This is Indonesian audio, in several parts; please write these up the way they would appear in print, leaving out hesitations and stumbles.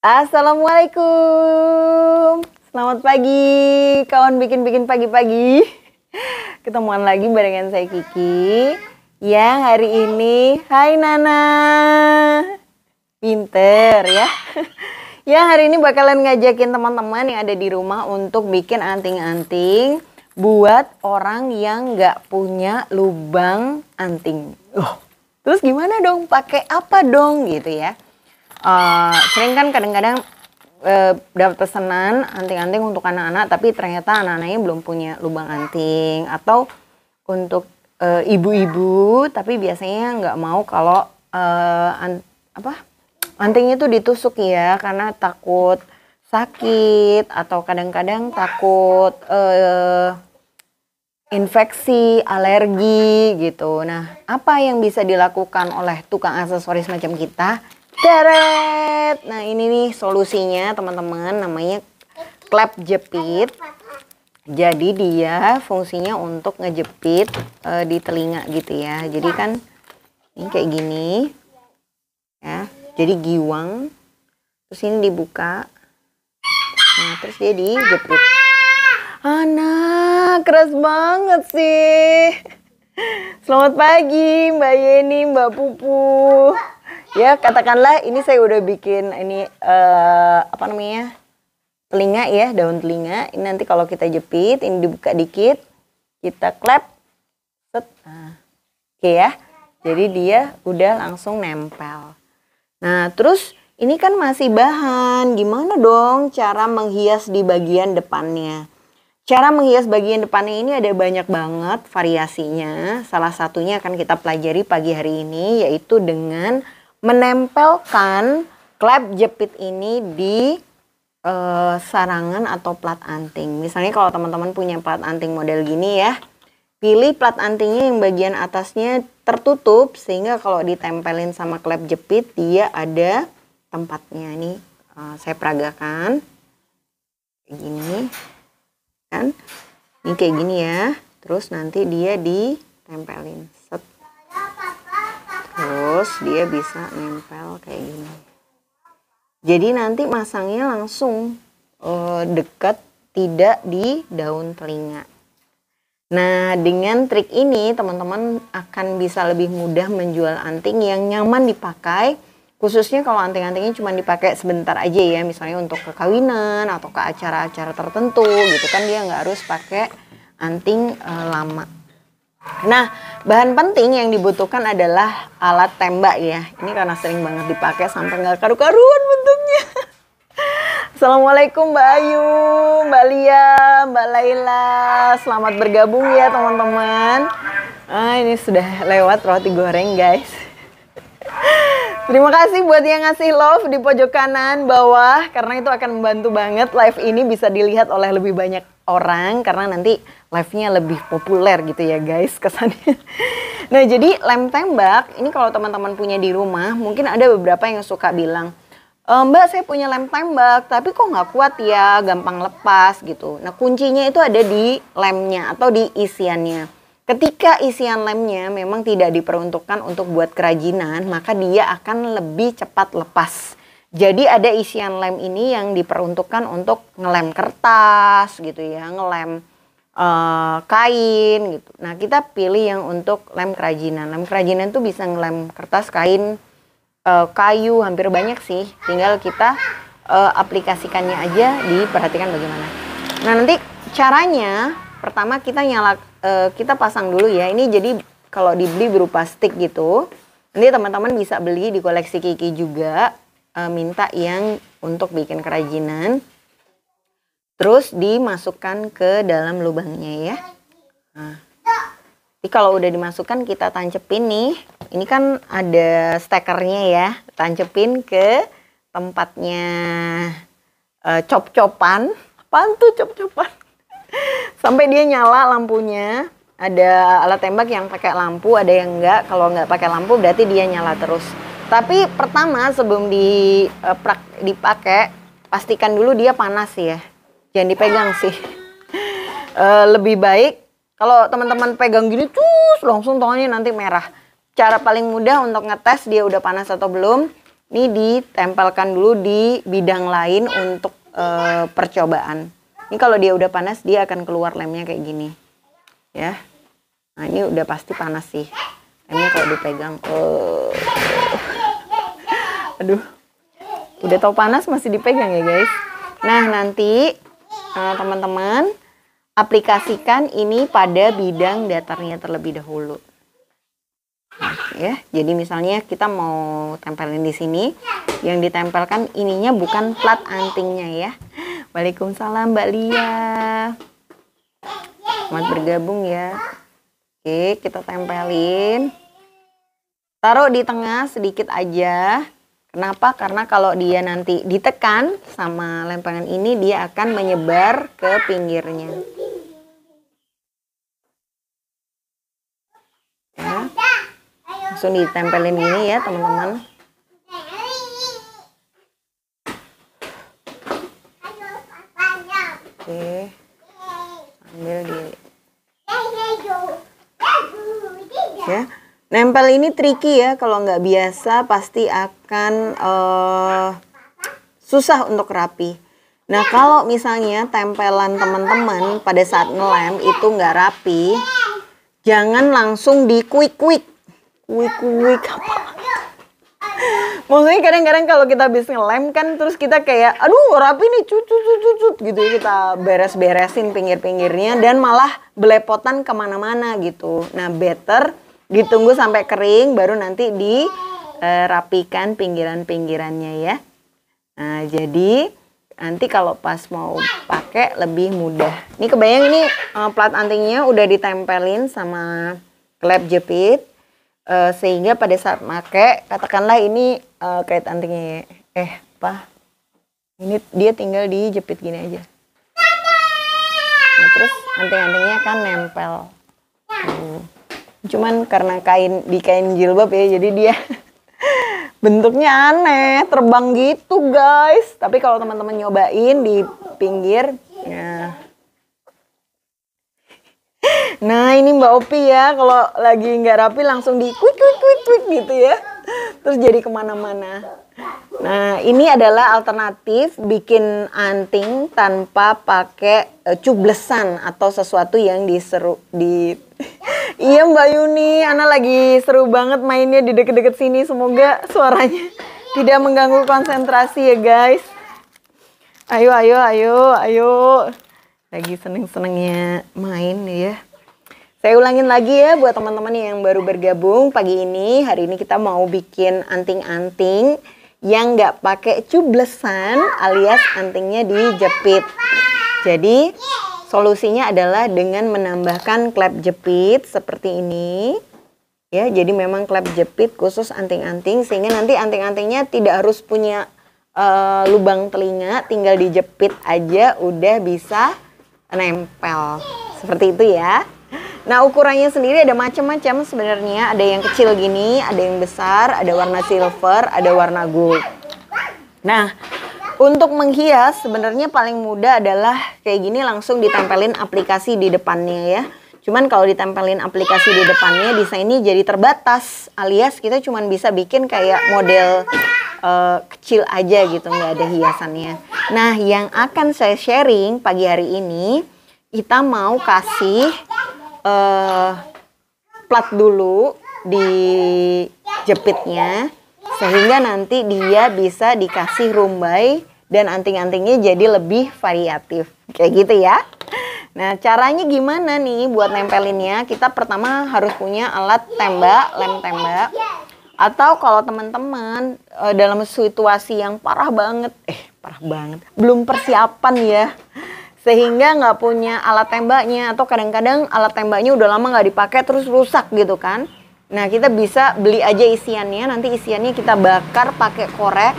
Assalamualaikum. Selamat pagi, kawan bikin-bikin pagi-pagi. Ketemuan lagi barengan saya Kiki. Ya, hari ini, hai Nana. Pinter ya. Ya, hari ini bakalan ngajakin teman-teman yang ada di rumah untuk bikin anting-anting buat orang yang nggak punya lubang anting. Terus gimana dong? Pakai apa dong gitu ya? Sering kan kadang-kadang dapat pesanan anting-anting untuk anak-anak, tapi ternyata anak-anaknya belum punya lubang anting, atau untuk ibu-ibu tapi biasanya nggak mau kalau antingnya itu ditusuk ya, karena takut sakit atau kadang-kadang takut infeksi, alergi gitu. Nah, apa yang bisa dilakukan oleh tukang aksesoris macam kita? Teret! Nah, ini nih solusinya teman-teman, namanya klep jepit. Jadi dia fungsinya untuk ngejepit di telinga gitu ya. Jadi kan ini kayak gini ya. Jadi giwang. Terus ini dibuka. Nah, terus dia dijepit. Anak, keras banget sih. Selamat pagi Mbak Yeni, Mbak Pupu. Ya, katakanlah ini saya udah bikin ini telinga ya, daun telinga. Ini nanti kalau kita jepit, ini dibuka dikit, kita klep, set. Nah, oke ya. Jadi dia udah langsung nempel. Nah, terus ini kan masih bahan. Gimana dong cara menghias di bagian depannya? Cara menghias bagian depannya ini ada banyak banget variasinya. Salah satunya akan kita pelajari pagi hari ini, yaitu dengan menempelkan klep jepit ini di sarangan atau plat anting. Misalnya kalau teman-teman punya plat anting model gini ya, pilih plat antingnya yang bagian atasnya tertutup, sehingga kalau ditempelin sama klep jepit dia ada tempatnya. Ini saya peragakan kayak gini kan, ini kayak gini ya. Terus nanti dia ditempelin, set. Terus dia bisa nempel kayak gini. Jadi nanti masangnya langsung dekat, tidak di daun telinga. Nah, dengan trik ini teman-teman akan bisa lebih mudah menjual anting yang nyaman dipakai. Khususnya kalau anting-antingnya cuma dipakai sebentar aja ya, misalnya untuk kekawinan atau ke acara-acara tertentu gitu kan, dia nggak harus pakai anting lama. Nah, bahan penting yang dibutuhkan adalah alat tembak ya. Ini karena sering banget dipakai sampai nggak karu-karuan bentuknya. Assalamualaikum Mbak Ayu, Mbak Lia, Mbak Laila. Selamat bergabung ya teman-teman. Ini sudah lewat roti goreng guys. Terima kasih buat yang ngasih love di pojok kanan bawah, karena itu akan membantu banget live ini bisa dilihat oleh lebih banyak orang, karena nanti live-nya lebih populer gitu ya guys kesannya. Nah, jadi lem tembak ini kalau teman-teman punya di rumah, mungkin ada beberapa yang suka bilang, Mbak saya punya lem tembak tapi kok nggak kuat ya, gampang lepas gitu. Nah, kuncinya itu ada di lemnya atau di isiannya. Ketika isian lemnya memang tidak diperuntukkan untuk buat kerajinan, maka dia akan lebih cepat lepas. Jadi ada isian lem ini yang diperuntukkan untuk ngelem kertas gitu ya, ngelem kain gitu. Nah, kita pilih yang untuk lem kerajinan. Lem kerajinan tuh bisa ngelem kertas, kain, kayu, hampir banyak sih. Tinggal kita aplikasikannya aja, diperhatikan bagaimana. Nah, nanti caranya pertama kita pasang dulu ya. Ini jadi kalau dibeli berupa stick gitu. Nanti teman-teman bisa beli di koleksi Kiki juga, minta yang untuk bikin kerajinan. Terus dimasukkan ke dalam lubangnya ya. Nah, jadi kalau udah dimasukkan kita tancepin nih. Ini kan ada stekernya ya. Tancepin ke tempatnya cop-copan. Apaan tuh cop-copan? Sampai dia nyala lampunya. Ada alat tembak yang pakai lampu, ada yang enggak. Kalau enggak pakai lampu berarti dia nyala terus. Tapi pertama sebelum dipakai, pastikan dulu dia panas ya. Jangan dipegang sih. Lebih baik kalau teman-teman pegang gini langsung tangannya nanti merah. Cara paling mudah untuk ngetes dia udah panas atau belum, ini ditempelkan dulu di bidang lain untuk percobaan. Ini kalau dia udah panas dia akan keluar lemnya kayak gini ya. Nah ini udah pasti panas sih lemnya kalau dipegang. Aduh, udah tau panas masih dipegang ya guys. Nah nanti teman-teman aplikasikan ini pada bidang datarnya terlebih dahulu. Ya, jadi misalnya kita mau tempelin di sini, yang ditempelkan ininya bukan plat antingnya ya. Waalaikumsalam Mbak Lia. Selamat bergabung ya. Oke, kita tempelin. Taruh di tengah sedikit aja. Kenapa? Karena kalau dia nanti ditekan sama lempengan ini, dia akan menyebar ke pinggirnya. Ya. Langsung ditempelin gini ya teman-teman. Oke, ambil di ya. Nempel ini tricky ya, kalau nggak biasa pasti akan susah untuk rapi. Nah kalau misalnya tempelan teman-teman pada saat ngelem itu nggak rapi, jangan langsung di kuik-kuik apa? Maksudnya kadang-kadang kalau kita habis ngelem kan terus kita kayak aduh rapi nih cut gitu ya, kita beres-beresin pinggir-pinggirnya dan malah belepotan kemana-mana gitu. Nah better ditunggu sampai kering baru nanti dirapikan pinggiran-pinggirannya ya. Nah jadi nanti kalau pas mau pakai lebih mudah. Ini kebayang ini plat antingnya udah ditempelin sama klep jepit. Sehingga pada saat pakai katakanlah ini kait antingnya ini dia tinggal dijepit gini aja. Nah, terus anting-antingnya kan nempel. Cuman karena kain jilbab ya jadi dia bentuknya aneh, terbang gitu guys. Tapi kalau teman-teman nyobain di pinggir ya. Nah ini Mbak Opi ya, kalau lagi nggak rapi langsung di kuik gitu ya. Terus jadi kemana-mana. Nah ini adalah alternatif bikin anting tanpa pakai cublesan atau sesuatu yang Iya Mbak Yuni, Ana lagi seru banget mainnya di deket-deket sini. Semoga suaranya tidak mengganggu konsentrasi ya guys. Ayo. Lagi seneng-senengnya main ya. Saya ulangin lagi ya buat teman-teman yang baru bergabung pagi ini. Hari ini kita mau bikin anting-anting yang nggak pakai cublesan alias antingnya dijepit. Jadi solusinya adalah dengan menambahkan klep jepit seperti ini. Ya, jadi memang klep jepit khusus anting-anting sehingga nanti anting-antingnya tidak harus punya lubang telinga, tinggal dijepit aja udah bisa nempel. Seperti itu ya. Nah ukurannya sendiri ada macam-macam sebenarnya. Ada yang kecil gini, ada yang besar, ada warna silver, ada warna gold. Nah untuk menghias sebenarnya paling mudah adalah kayak gini, langsung ditempelin aplikasi di depannya ya. Cuman kalau ditempelin aplikasi di depannya desainnya jadi terbatas, alias kita cuman bisa bikin kayak model kecil aja gitu, nggak ada hiasannya. Nah yang akan saya sharing pagi hari ini, kita mau kasih plat dulu di jepitnya sehingga nanti dia bisa dikasih rumbai dan anting-antingnya jadi lebih variatif kayak gitu ya. Nah caranya gimana nih buat nempelinnya? Kita pertama harus punya alat tembak, lem tembak. Atau kalau teman-teman dalam situasi yang parah banget, belum persiapan ya, sehingga nggak punya alat tembaknya, atau kadang-kadang alat tembaknya udah lama nggak dipakai terus rusak gitu kan. Nah kita bisa beli aja isiannya, nanti isiannya kita bakar pakai korek,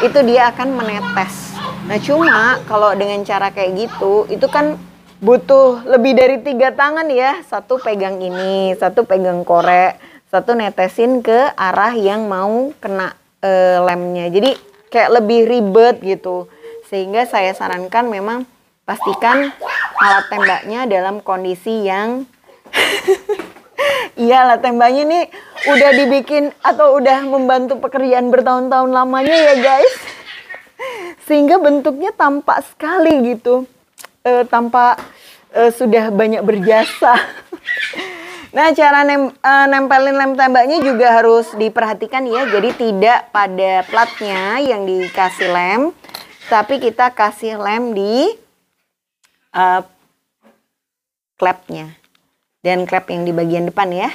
itu dia akan menetes. Nah cuma kalau dengan cara kayak gitu, itu kan butuh lebih dari 3 tangan ya, satu pegang ini, satu pegang korek, satu netesin ke arah yang mau kena lemnya. Jadi kayak lebih ribet gitu. Sehingga saya sarankan memang pastikan alat tembaknya dalam kondisi yang Iyalah, tembaknya nih udah dibikin atau udah membantu pekerjaan bertahun-tahun lamanya ya guys. Sehingga bentuknya tampak sekali gitu. Tampak sudah banyak berjasa. Nah, cara nempelin lem tembaknya juga harus diperhatikan ya. Jadi tidak pada platnya yang dikasih lem, tapi kita kasih lem di klepnya. Dan klep yang di bagian depan ya.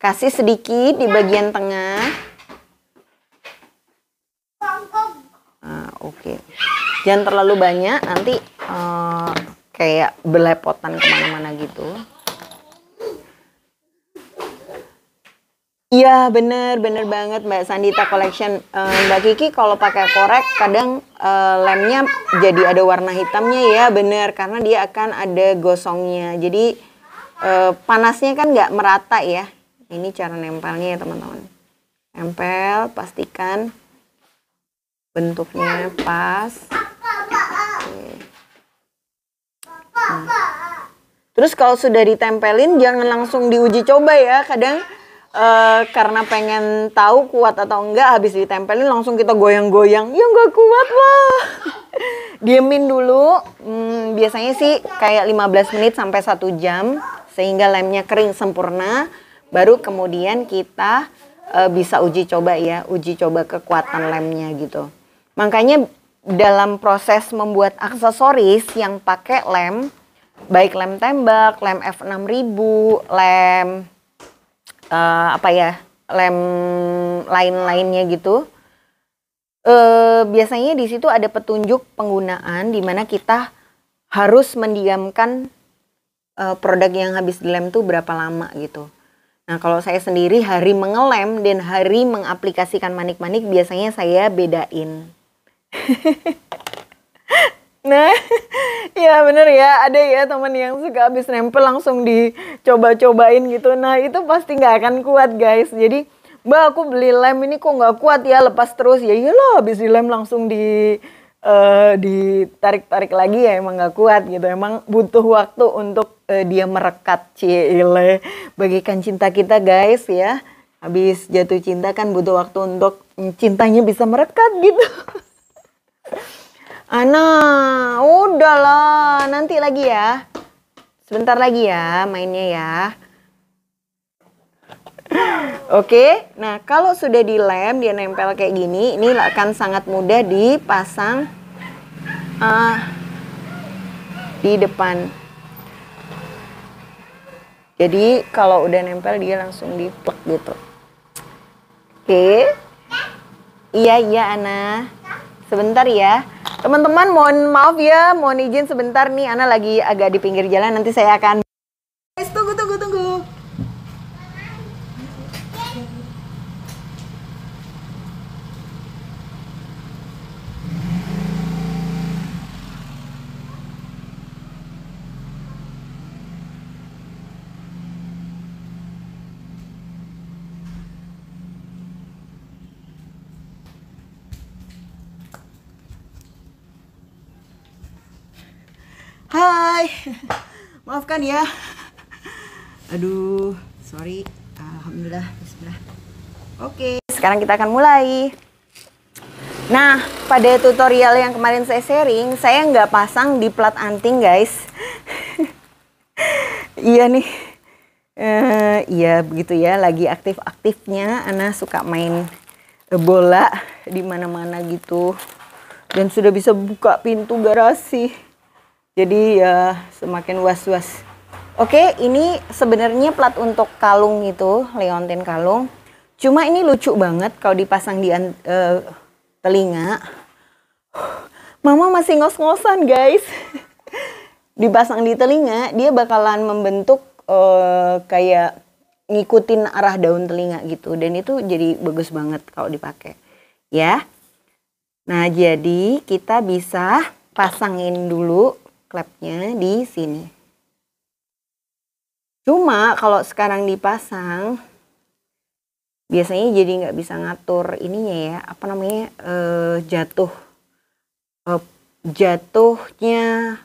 Kasih sedikit di bagian tengah. Oke. Jangan terlalu banyak, nanti kayak belepotan kemana-mana gitu. Iya, bener banget Mbak Sandita Collection. Mbak Kiki kalau pakai korek kadang lemnya jadi ada warna hitamnya ya, bener. Karena dia akan ada gosongnya. Jadi panasnya kan nggak merata ya. Ini cara nempelnya ya teman-teman. Nempel, pastikan bentuknya pas. Oke. Terus kalau sudah ditempelin jangan langsung diuji coba ya. Kadang karena pengen tahu kuat atau enggak, habis ditempelin langsung kita goyang-goyang, ya nggak kuat lah. Diemin dulu, biasanya sih kayak 15 menit sampai 1 jam sehingga lemnya kering sempurna, baru kemudian kita bisa uji coba ya, uji coba kekuatan lemnya gitu. Makanya dalam proses membuat aksesoris yang pakai lem, baik lem tembak, lem F6000, lem lem lain-lainnya gitu. Biasanya di situ ada petunjuk penggunaan di mana kita harus mendiamkan produk yang habis dilem tuh berapa lama gitu. Nah, kalau saya sendiri hari mengelem dan hari mengaplikasikan manik-manik biasanya saya bedain. Nah, ya bener ya, ada ya teman yang suka habis nempel langsung dicoba-cobain gitu. Nah, itu pasti nggak akan kuat guys. Jadi, Mbak aku beli lem ini kok nggak kuat ya, lepas terus. Ya iyalah, habis dilem langsung ditarik-tarik lagi ya, emang nggak kuat gitu. Emang butuh waktu untuk dia merekat. Cile, bagikan cinta kita guys ya. Habis jatuh cinta kan butuh waktu untuk cintanya bisa merekat gitu. Ana, udahlah, nanti lagi ya. Sebentar lagi ya mainnya ya. Oke, nah kalau sudah dilem, dia nempel kayak gini, ini akan sangat mudah dipasang di depan. Jadi kalau udah nempel dia langsung diplek gitu. Oke, iya Ana, sebentar ya. Teman-teman mohon maaf ya, mohon izin sebentar nih, Ana lagi agak di pinggir jalan, nanti saya akan... Guys, tunggu. Hai, maafkan ya. Aduh, sorry. Alhamdulillah, bismillah. Oke, sekarang kita akan mulai. Nah, pada tutorial yang kemarin saya sharing, saya nggak pasang di plat anting guys. Iya nih, iya begitu ya. Lagi aktif-aktifnya, Ana suka main bola di mana-mana gitu. Dan sudah bisa buka pintu garasi. Jadi ya semakin was-was. Oke, ini sebenarnya plat untuk kalung itu, leontin kalung. Cuma ini lucu banget kalau dipasang di telinga. Mama masih ngos-ngosan guys. Dipasang di telinga, dia bakalan membentuk kayak ngikutin arah daun telinga gitu. Dan itu jadi bagus banget kalau dipakai. Ya. Nah, jadi kita bisa pasangin dulu klepnya di sini. Cuma kalau sekarang dipasang, biasanya jadi nggak bisa ngatur ininya ya, apa namanya, jatuhnya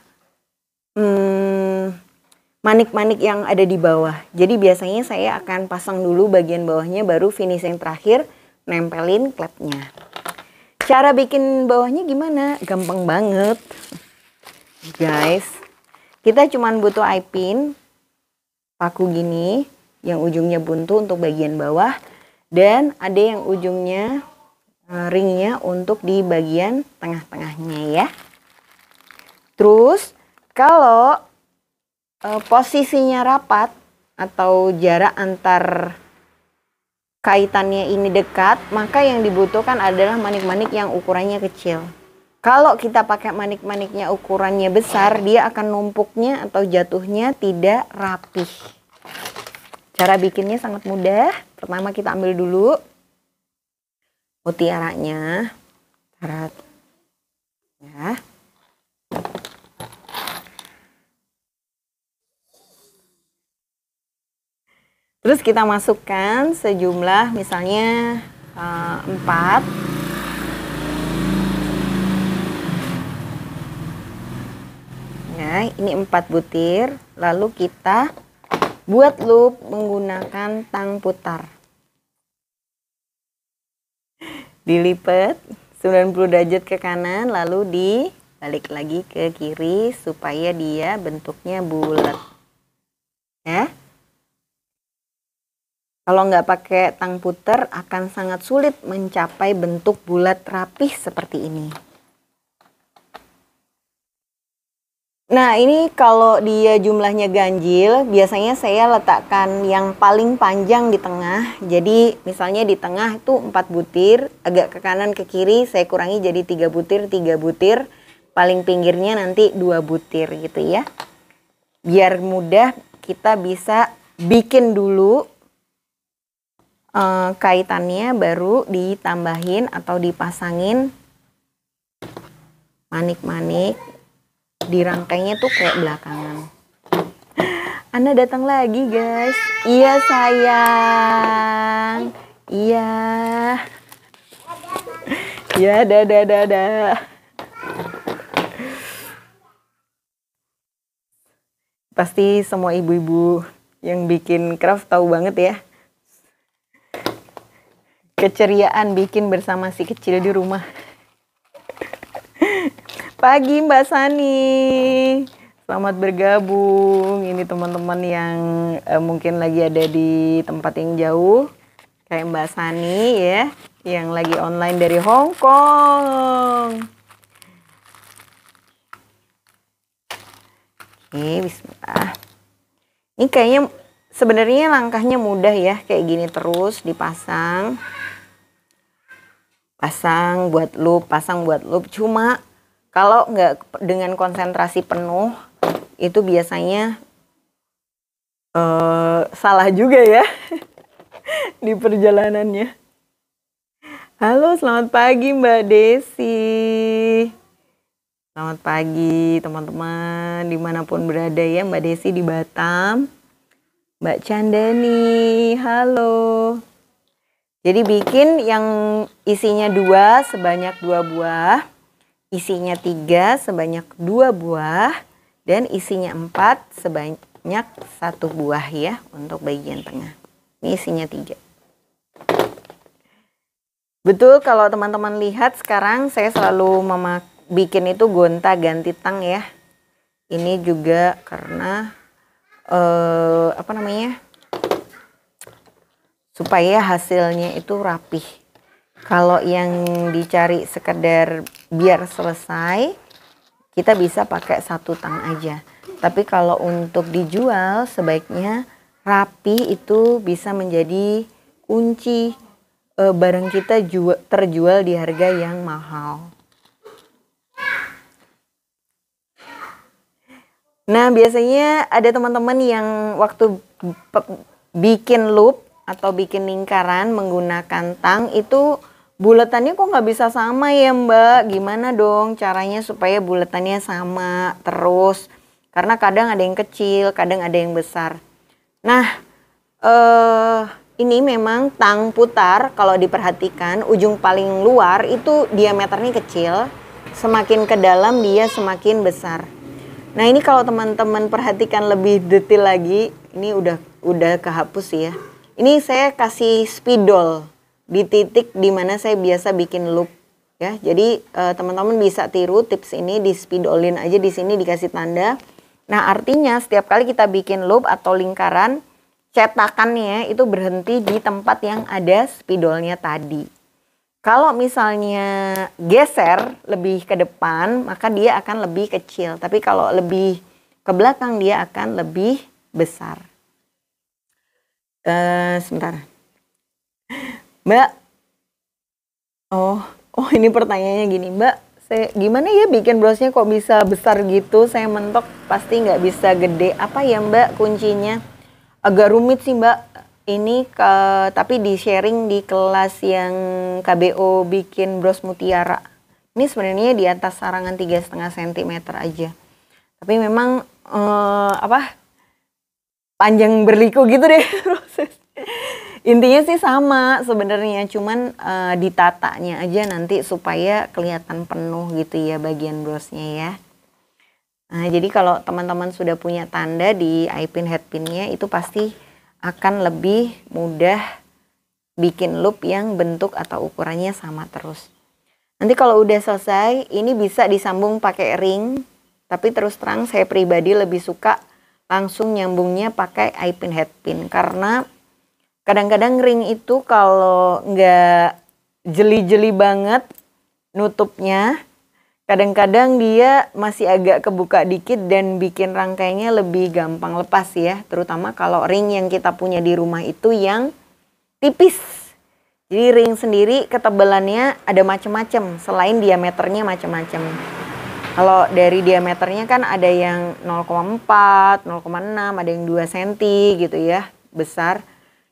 manik-manik yang ada di bawah. Jadi biasanya saya akan pasang dulu bagian bawahnya, baru finishing terakhir nempelin klepnya. Cara bikin bawahnya gimana? Gampang banget guys. Kita cuman butuh eye pin, paku gini yang ujungnya buntu untuk bagian bawah, dan ada yang ujungnya ringnya untuk di bagian tengah-tengahnya ya. Terus kalau posisinya rapat atau jarak antar kaitannya ini dekat, maka yang dibutuhkan adalah manik-manik yang ukurannya kecil. Kalau kita pakai manik-maniknya ukurannya besar, dia akan numpuknya atau jatuhnya tidak rapih. Cara bikinnya sangat mudah. Pertama kita ambil dulu mutiaranya. Ya. Terus kita masukkan sejumlah misalnya 4. Ya, ini 4 butir. Lalu kita buat loop menggunakan tang putar. Dilipat 90 derajat ke kanan, lalu dibalik lagi ke kiri supaya dia bentuknya bulat. Ya. Kalau nggak pakai tang puter akan sangat sulit mencapai bentuk bulat rapih seperti ini. Nah ini kalau dia jumlahnya ganjil, biasanya saya letakkan yang paling panjang di tengah. Jadi misalnya di tengah itu 4 butir, agak ke kanan ke kiri saya kurangi jadi 3 butir, 3 butir. Paling pinggirnya nanti 2 butir gitu ya. Biar mudah kita bisa bikin dulu kaitannya, baru ditambahin atau dipasangin manik-manik. Dirangkainya tuh kayak belakangan. Anda datang lagi guys. Iya sayang. Iya. Ya dadah. Pasti semua ibu-ibu yang bikin craft tahu banget ya. Keceriaan bikin bersama si kecil di rumah. Pagi Mbak Sani, selamat bergabung. Ini teman-teman yang mungkin lagi ada di tempat yang jauh, kayak Mbak Sani ya, yang lagi online dari Hong Kong. Oke, bismillah. Ini kayaknya sebenarnya langkahnya mudah ya, kayak gini terus dipasang. Pasang buat loop, cuma kalau nggak dengan konsentrasi penuh, itu biasanya salah juga ya di perjalanannya. Halo, selamat pagi Mbak Desi. Selamat pagi teman-teman, dimanapun berada ya. Mbak Desi di Batam. Mbak Chandani, halo. Jadi bikin yang isinya 2 sebanyak 2 buah. Isinya 3 sebanyak 2 buah, dan isinya 4 sebanyak 1 buah ya untuk bagian tengah. Ini isinya 3. Betul, kalau teman-teman lihat sekarang saya selalu bikin itu gonta ganti tang ya. Ini juga karena supaya hasilnya itu rapih. Kalau yang dicari sekedar biar selesai, kita bisa pakai 1 tang aja. Tapi kalau untuk dijual, sebaiknya rapi itu bisa menjadi kunci barang kita terjual di harga yang mahal. Nah biasanya ada teman-teman yang waktu bikin loop atau bikin lingkaran menggunakan tang itu buletannya kok nggak bisa sama ya Mbak? Gimana dong caranya supaya buletannya sama terus? Karena kadang ada yang kecil, kadang ada yang besar. Nah, ini memang tang putar kalau diperhatikan ujung paling luar itu diameternya kecil. Semakin ke dalam dia semakin besar. Nah ini kalau teman-teman perhatikan lebih detail lagi, ini udah kehapus ya. Ini saya kasih spidol di titik dimana saya biasa bikin loop ya. Jadi teman-teman bisa tiru tips ini, di spidolin aja di sini dikasih tanda. Nah artinya setiap kali kita bikin loop atau lingkaran, cetakannya itu berhenti di tempat yang ada spidolnya tadi. Kalau misalnya geser lebih ke depan, maka dia akan lebih kecil. Tapi kalau lebih ke belakang, dia akan lebih besar. Sebentar. Mbak. Oh ini pertanyaannya gini, Mbak. Gimana ya bikin brosnya kok bisa besar gitu? Saya mentok pasti nggak bisa gede. Apa ya Mbak kuncinya? Agak rumit sih Mbak. Ini tapi di sharing di kelas yang KBO bikin bros mutiara. Ini sebenarnya di atas sarangan 3,5 cm aja. Tapi memang panjang berliku gitu deh proses. Intinya sih sama sebenarnya, cuman ditatanya aja nanti supaya kelihatan penuh gitu ya bagian brosnya ya. Nah, jadi kalau teman-teman sudah punya tanda di eye pin head pinnya itu pasti akan lebih mudah bikin loop yang bentuk atau ukurannya sama terus. Nanti kalau udah selesai, ini bisa disambung pakai ring. Tapi terus terang saya pribadi lebih suka langsung nyambungnya pakai eye pin head pin. Karena kadang-kadang ring itu kalau nggak jeli-jeli banget nutupnya, kadang-kadang dia masih agak kebuka dikit dan bikin rangkainya lebih gampang lepas ya. Terutama kalau ring yang kita punya di rumah itu yang tipis. Jadi ring sendiri ketebalannya ada macam-macam, selain diameternya macam-macam. Kalau dari diameternya kan ada yang 0,4, 0,6, ada yang 2 cm gitu ya, besar.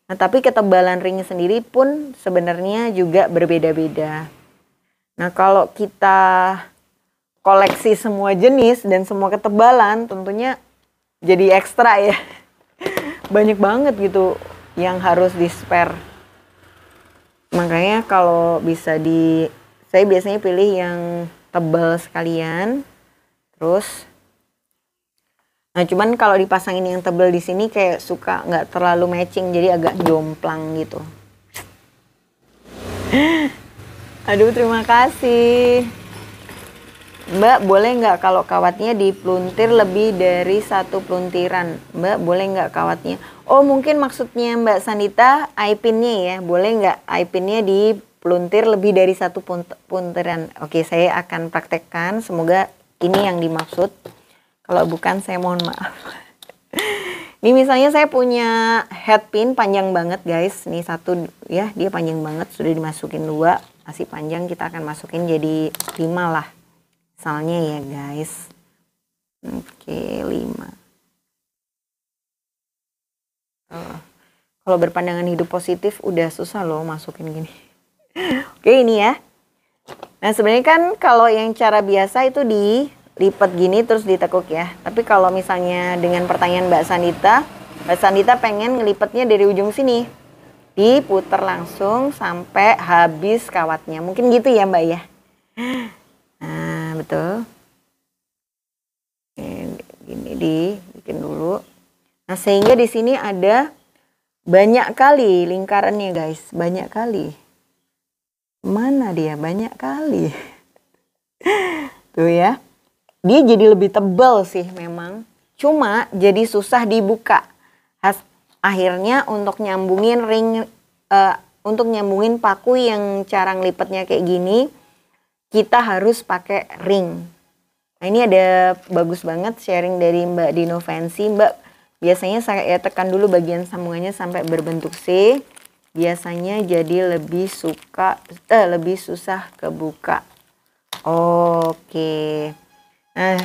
Nah tapi ketebalan ring sendiri pun sebenarnya juga berbeda-beda. Nah kalau kita koleksi semua jenis dan semua ketebalan tentunya jadi ekstra ya. Banyak banget gitu yang harus di spare. Makanya kalau bisa saya biasanya pilih yang tebal sekalian. Terus nah cuman kalau dipasangin yang tebal di sini kayak suka nggak terlalu matching, jadi agak jomplang gitu. Aduh terima kasih. Mbak boleh nggak kalau kawatnya dipeluntir lebih dari 1 peluntiran? Mbak boleh nggak kawatnya? Oh mungkin maksudnya Mbak Sandita eye pinnya ya. Boleh nggak eye pinnya dipeluntir lebih dari 1 peluntiran? Oke saya akan praktekkan. Semoga ini yang dimaksud. Kalau bukan saya mohon maaf. Ini misalnya saya punya head pin panjang banget guys. Nih 1 ya, dia panjang banget. Sudah dimasukin 2. Masih panjang, kita akan masukin jadi 5 lah. Misalnya ya guys. Oke 5. Kalau berpandangan hidup positif udah susah loh masukin gini. Oke ini ya. Nah sebenarnya kan kalau yang cara biasa itu dilipat gini terus ditekuk ya. Tapi kalau misalnya dengan pertanyaan Mbak Sandita pengen ngelipatnya dari ujung sini. Diputer langsung sampai habis kawatnya. Mungkin gitu ya Mbak ya. Nah betul. Gini dibikin dulu. Nah sehingga di sini ada banyak kali lingkarannya guys. Banyak kali. Mana dia? Banyak kali. Tuh ya. Dia jadi lebih tebal sih memang. Cuma jadi susah dibuka. Akhirnya untuk nyambungin untuk nyambungin paku yang cara ngelipetnya kayak gini, kita harus pakai ring. Nah ini ada bagus banget sharing dari Mbak Dino Fancy. Mbak biasanya saya tekan dulu bagian sambungannya sampai berbentuk C. Biasanya jadi lebih susah kebuka. Oke. Nah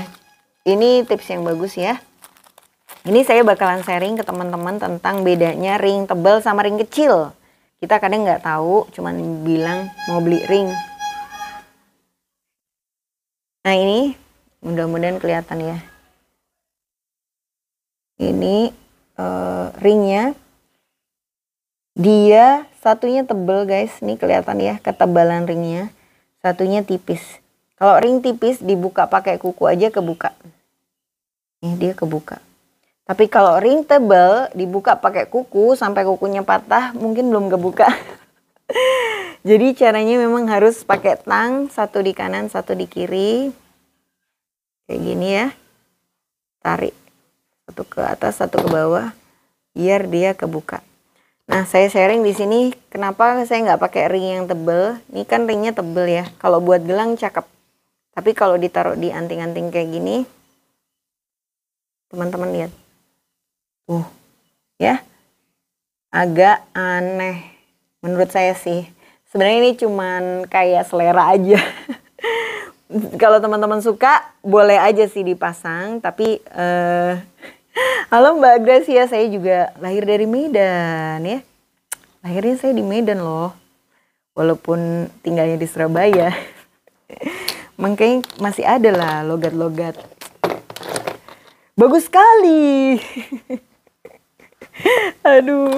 ini tips yang bagus ya. Ini saya bakalan sharing ke teman-teman tentang bedanya ring tebal sama ring kecil. Kita kadang nggak tahu, cuman bilang mau beli ring. Nah ini mudah-mudahan kelihatan ya. Ini ringnya. Dia satunya tebal guys, nih kelihatan ya ketebalan ringnya. Satunya tipis. Kalau ring tipis dibuka pakai kuku aja kebuka. Nih dia kebuka. Tapi kalau ring tebel dibuka pakai kuku sampai kukunya patah mungkin belum kebuka. Jadi caranya memang harus pakai tang, satu di kanan, satu di kiri. Kayak gini ya. Tarik satu ke atas, satu ke bawah biar dia kebuka. Nah, saya sharing di sini kenapa saya nggak pakai ring yang tebel. Ini kan ringnya tebel ya. Kalau buat gelang cakep. Tapi kalau ditaruh di anting-anting kayak gini, teman-teman lihat. Ya. Agak aneh. Menurut saya sih. Sebenarnya ini cuman kayak selera aja. Kalau teman-teman suka, boleh aja sih dipasang. Tapi halo Mbak Gracia, saya juga lahir dari Medan ya. Lahirnya saya di Medan loh. Walaupun tinggalnya di Surabaya. Makanya masih ada lah logat-logat. Bagus sekali. Aduh.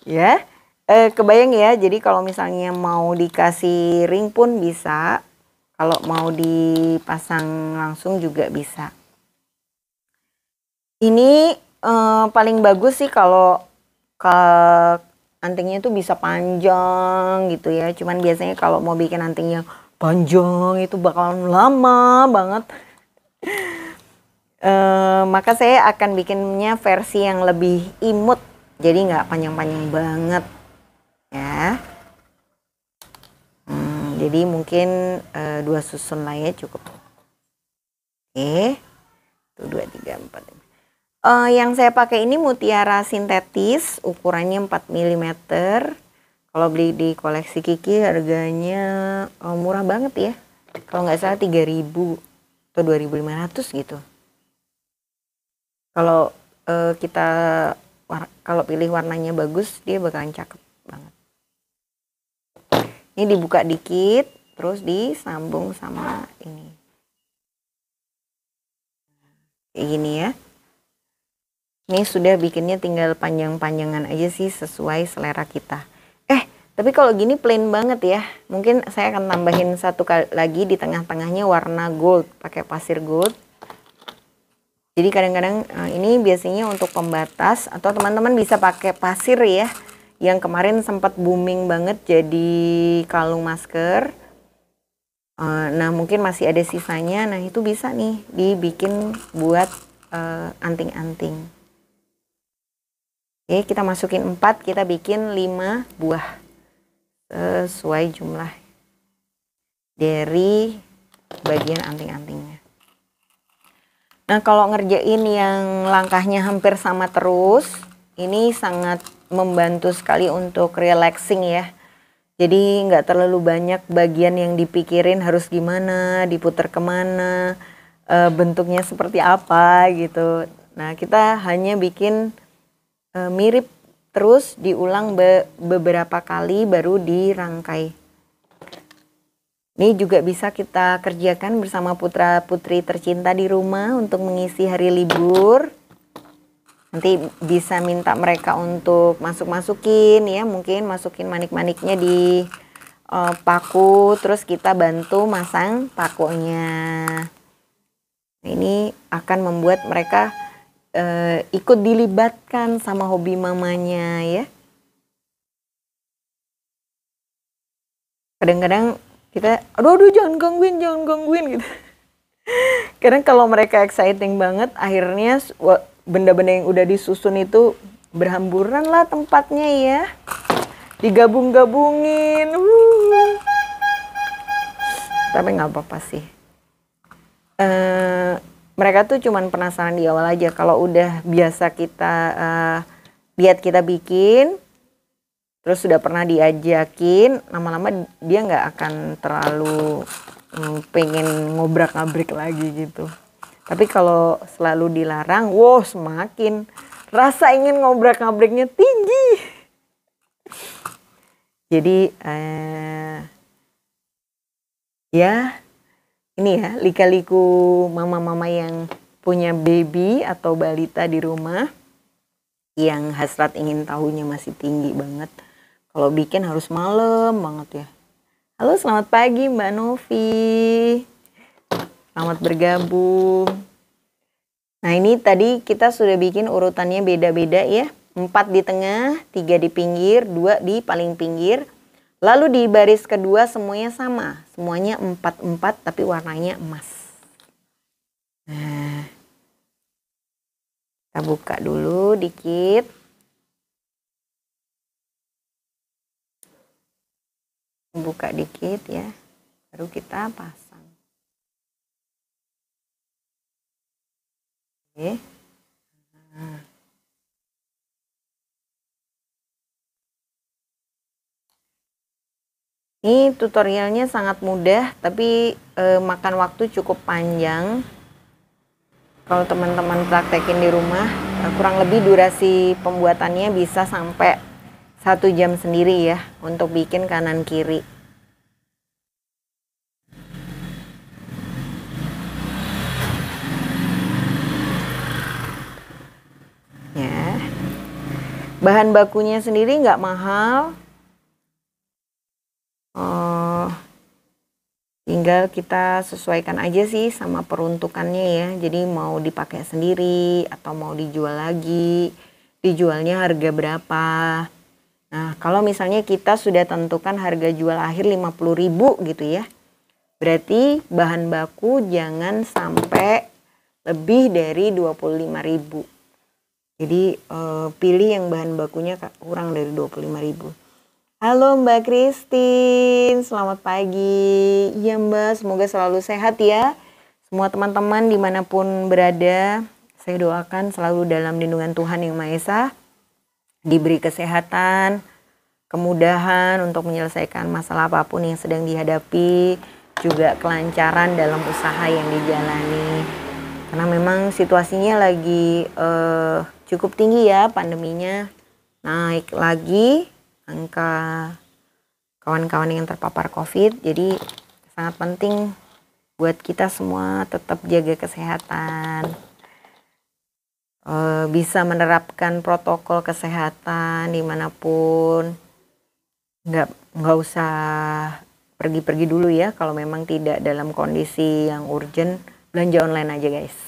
Ya. Kebayang ya, jadi kalau misalnya mau dikasih ring pun bisa. Kalau mau dipasang langsung juga bisa. Ini paling bagus sih kalau antingnya itu bisa panjang gitu ya. Cuman biasanya kalau mau bikin antingnya panjang itu bakalan lama banget. Maka saya akan bikinnya versi yang lebih imut. Jadi nggak panjang-panjang banget ya. Jadi mungkin 2 susun lah ya cukup. Oke. 1, 2, 3, 4, 5. Yang saya pakai ini mutiara sintetis, ukurannya 4 mm. Kalau beli di koleksi Kiki harganya murah banget ya. Kalau nggak salah 3.000 atau 2.500 gitu. Kalau kita kalau pilih warnanya bagus, dia bakalan cakep banget. Ini dibuka dikit, terus disambung sama ini. Kayak gini ya. Ini sudah bikinnya tinggal panjang-panjangan aja sih sesuai selera kita. Tapi kalau gini plain banget ya. Mungkin saya akan tambahin satu kali lagi di tengah-tengahnya warna gold. Pakai pasir gold. Jadi kadang-kadang ini biasanya untuk pembatas. Atau teman-teman bisa pakai pasir ya. Yang kemarin sempat booming banget jadi kalung masker. Nah mungkin masih ada sisanya. Nah itu bisa nih dibikin buat anting-anting. Oke, kita masukin 4, kita bikin 5 buah sesuai jumlah dari bagian anting-antingnya. Nah, kalau ngerjain yang langkahnya hampir sama terus, ini sangat membantu sekali untuk relaxing ya. Jadi nggak terlalu banyak bagian yang dipikirin harus gimana, diputar kemana, bentuknya seperti apa gitu. Nah, kita hanya bikin mirip terus diulang beberapa kali baru dirangkai. Ini juga bisa kita kerjakan bersama putra putri tercinta di rumah untuk mengisi hari libur. Nanti bisa minta mereka untuk masuk-masukin ya, mungkin masukin manik-maniknya di paku, terus kita bantu masang pakunya. Ini akan membuat mereka ikut dilibatkan sama hobi mamanya ya. Kadang-kadang kita aduh jangan gangguin gitu. Kadang kalau mereka exciting banget akhirnya benda-benda yang udah disusun itu berhamburan lah tempatnya ya. Digabung-gabungin. Tapi nggak apa-apa sih. Mereka tuh cuman penasaran di awal aja. Kalau udah biasa kita lihat kita bikin, terus sudah pernah diajakin, lama-lama dia nggak akan terlalu pengen ngobrak-ngabrik lagi gitu. Tapi kalau selalu dilarang, wow semakin rasa ingin ngobrak-ngabriknya tinggi. Jadi ya ini ya lika-liku mama-mama yang punya baby atau balita di rumah yang hasrat ingin tahunya masih tinggi banget. Kalau bikin harus malam banget ya. Halo selamat pagi Mbak Novi. Selamat bergabung. Nah ini tadi kita sudah bikin urutannya beda-beda ya. 4 di tengah, 3 di pinggir, 2 di paling pinggir. Lalu di baris kedua semuanya sama. Semuanya 4-4 tapi warnanya emas. Nah, kita buka dulu dikit. Buka dikit ya. Baru kita pasang. Oke. Nah. Ini tutorialnya sangat mudah, tapi makan waktu cukup panjang. Kalau teman-teman praktekin di rumah, kurang lebih durasi pembuatannya bisa sampai 1 jam sendiri ya, untuk bikin kanan kiri. Ya, bahan bakunya sendiri nggak mahal. Tinggal kita sesuaikan aja sih sama peruntukannya ya. Jadi mau dipakai sendiri atau mau dijual lagi, dijualnya harga berapa. Nah kalau misalnya kita sudah tentukan harga jual akhir 50.000 gitu ya, berarti bahan baku jangan sampai lebih dari 25.000. Jadi pilih yang bahan bakunya kurang dari 25.000. Halo Mbak Christine, selamat pagi. Iya Mbak, semoga selalu sehat ya. Semua teman-teman dimanapun berada, saya doakan selalu dalam lindungan Tuhan Yang Maha Esa. Diberi kesehatan, kemudahan untuk menyelesaikan masalah apapun yang sedang dihadapi. Juga kelancaran dalam usaha yang dijalani. Karena memang situasinya lagi cukup tinggi ya pandeminya. Naik lagi angka kawan-kawan yang terpapar COVID, jadi sangat penting buat kita semua tetap jaga kesehatan, bisa menerapkan protokol kesehatan dimanapun, nggak usah pergi-pergi dulu ya kalau memang tidak dalam kondisi yang urgent, belanja online aja guys.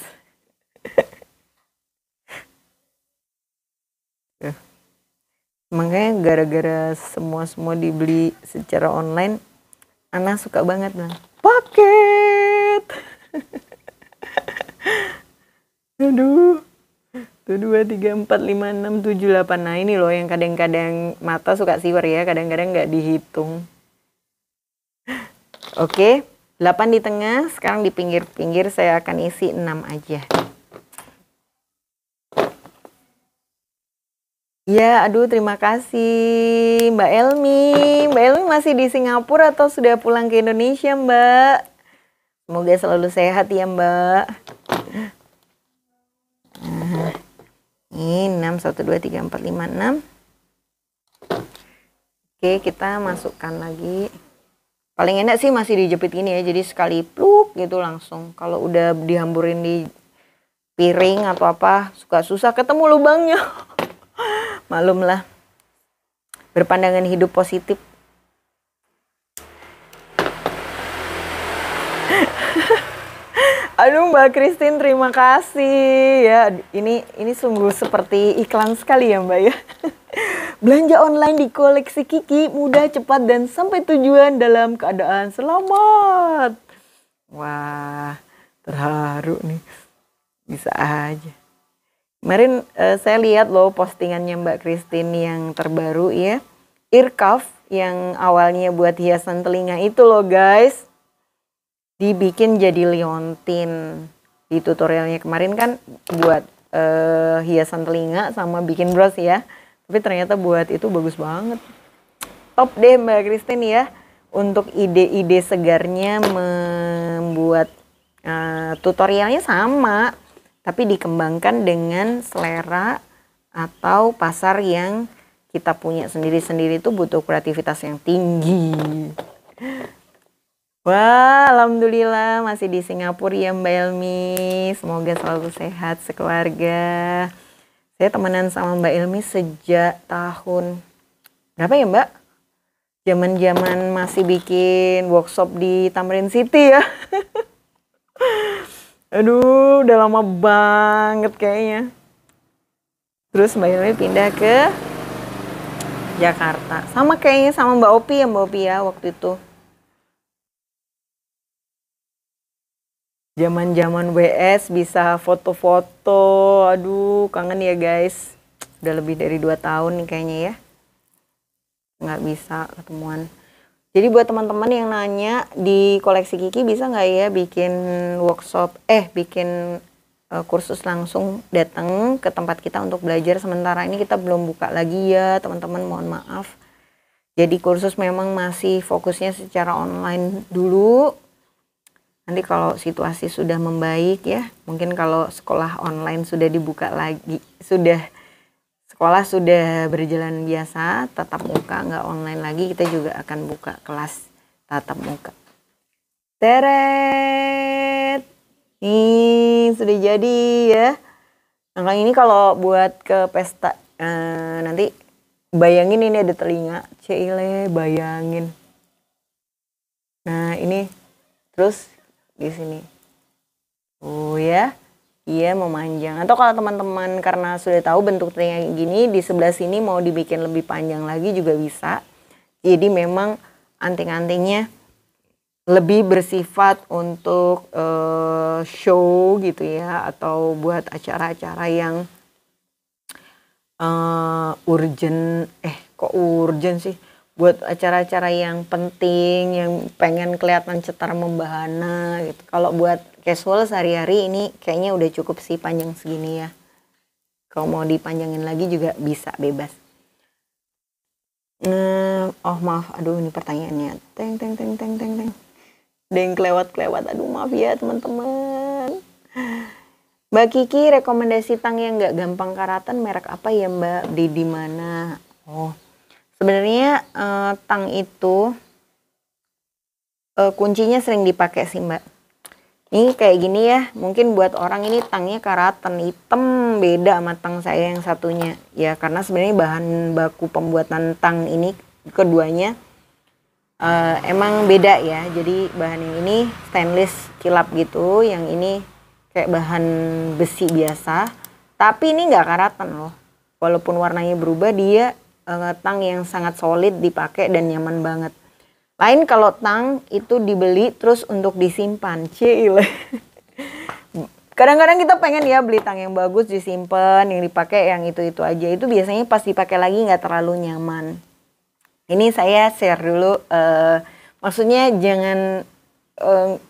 Makanya gara-gara semua dibeli secara online, Ana suka banget bilang, paket. Aduh. 1, 2, 3, 4, 5, 6, 7, 8. Nah ini loh yang kadang-kadang mata suka siwer ya, kadang-kadang nggak dihitung. Oke, 8 di tengah, sekarang di pinggir-pinggir saya akan isi 6 aja. Ya, aduh terima kasih Mbak Elmi. Mbak Elmi masih di Singapura atau sudah pulang ke Indonesia Mbak? Semoga selalu sehat ya Mbak. Nah, ini 6, 1, 2, 3, 4, 5, 6. Oke, kita masukkan lagi. Paling enak sih masih dijepit gini ya, jadi sekali pluk gitu langsung. Kalau udah dihamburin di piring atau apa, suka susah ketemu lubangnya. Malumlah, berpandangan hidup positif. Aduh Mbak Christine, terima kasih ya. Ini sungguh seperti iklan sekali ya Mbak ya. Belanja online di koleksi Kiki mudah, cepat dan sampai tujuan dalam keadaan selamat. Wah, terharu nih. Bisa aja. Kemarin saya lihat loh postingannya Mbak Christine yang terbaru ya. Ear cuff yang awalnya buat hiasan telinga itu loh guys. Dibikin jadi liontin. Di tutorialnya kemarin kan buat hiasan telinga sama bikin bros ya. Tapi ternyata buat itu bagus banget. Top deh Mbak Christine ya. Untuk ide-ide segarnya membuat tutorialnya sama. Tapi dikembangkan dengan selera atau pasar yang kita punya sendiri-sendiri itu butuh kreativitas yang tinggi. Wah, alhamdulillah masih di Singapura ya Mbak Elmi. Semoga selalu sehat sekeluarga. Saya temenan sama Mbak Elmi sejak tahun berapa ya Mbak? Zaman-zaman masih bikin workshop di Tamrin City ya. Aduh, udah lama banget kayaknya. Terus Mbak Hilmi pindah ke Jakarta. Sama kayaknya sama Mbak Opi ya waktu itu. Zaman-zaman WS bisa foto-foto. Aduh, kangen ya guys. Udah lebih dari 2 tahun nih kayaknya ya. Nggak bisa ketemuan. Jadi buat teman-teman yang nanya di koleksi Kiki bisa nggak ya bikin workshop, bikin kursus langsung datang ke tempat kita untuk belajar. Sementara ini kita belum buka lagi ya teman-teman, mohon maaf. Jadi kursus memang masih fokusnya secara online dulu. Nanti kalau situasi sudah membaik ya, mungkin kalau sekolah online sudah dibuka lagi, sekolah sudah berjalan biasa, tatap muka, nggak online lagi, kita juga akan buka kelas tatap muka. Teret! Nih, sudah jadi ya. Nah, ini kalau buat ke pesta, nanti bayangin ini ada telinga. Cile, bayangin. Nah, ini terus di sini. Oh ya. Iya, memanjang. Atau kalau teman-teman karena sudah tahu bentuk telinga gini, di sebelah sini mau dibikin lebih panjang lagi juga bisa. Jadi memang anting-antingnya lebih bersifat untuk show gitu ya, atau buat acara-acara yang urgent. Kok urgent sih? Buat acara-acara yang penting, yang pengen kelihatan cetar membahana gitu. Kalau buat casual sehari-hari ini kayaknya udah cukup sih panjang segini ya. Kalau mau dipanjangin lagi juga bisa, bebas. Oh maaf, aduh ini pertanyaannya. Teng. Deng kelewat. Aduh maaf ya teman-teman. Mbak Kiki rekomendasi tang yang nggak gampang karatan merek apa ya Mbak? Di mana? Oh, sebenarnya tang itu kuncinya sering dipakai sih Mbak. Ini kayak gini ya, mungkin buat orang ini tangnya karatan hitam, beda sama tang saya yang satunya. Ya karena sebenarnya bahan baku pembuatan tang ini keduanya emang beda ya. Jadi bahan yang ini stainless kilap gitu, yang ini kayak bahan besi biasa. Tapi ini nggak karatan loh. Walaupun warnanya berubah, dia tang yang sangat solid dipakai dan nyaman banget. Lain kalau tang itu dibeli terus untuk disimpan. Cile. Kadang-kadang kita pengen ya beli tang yang bagus disimpan, yang dipakai yang itu-itu aja. Itu biasanya pas dipakai lagi nggak terlalu nyaman. Ini saya share dulu. Maksudnya jangan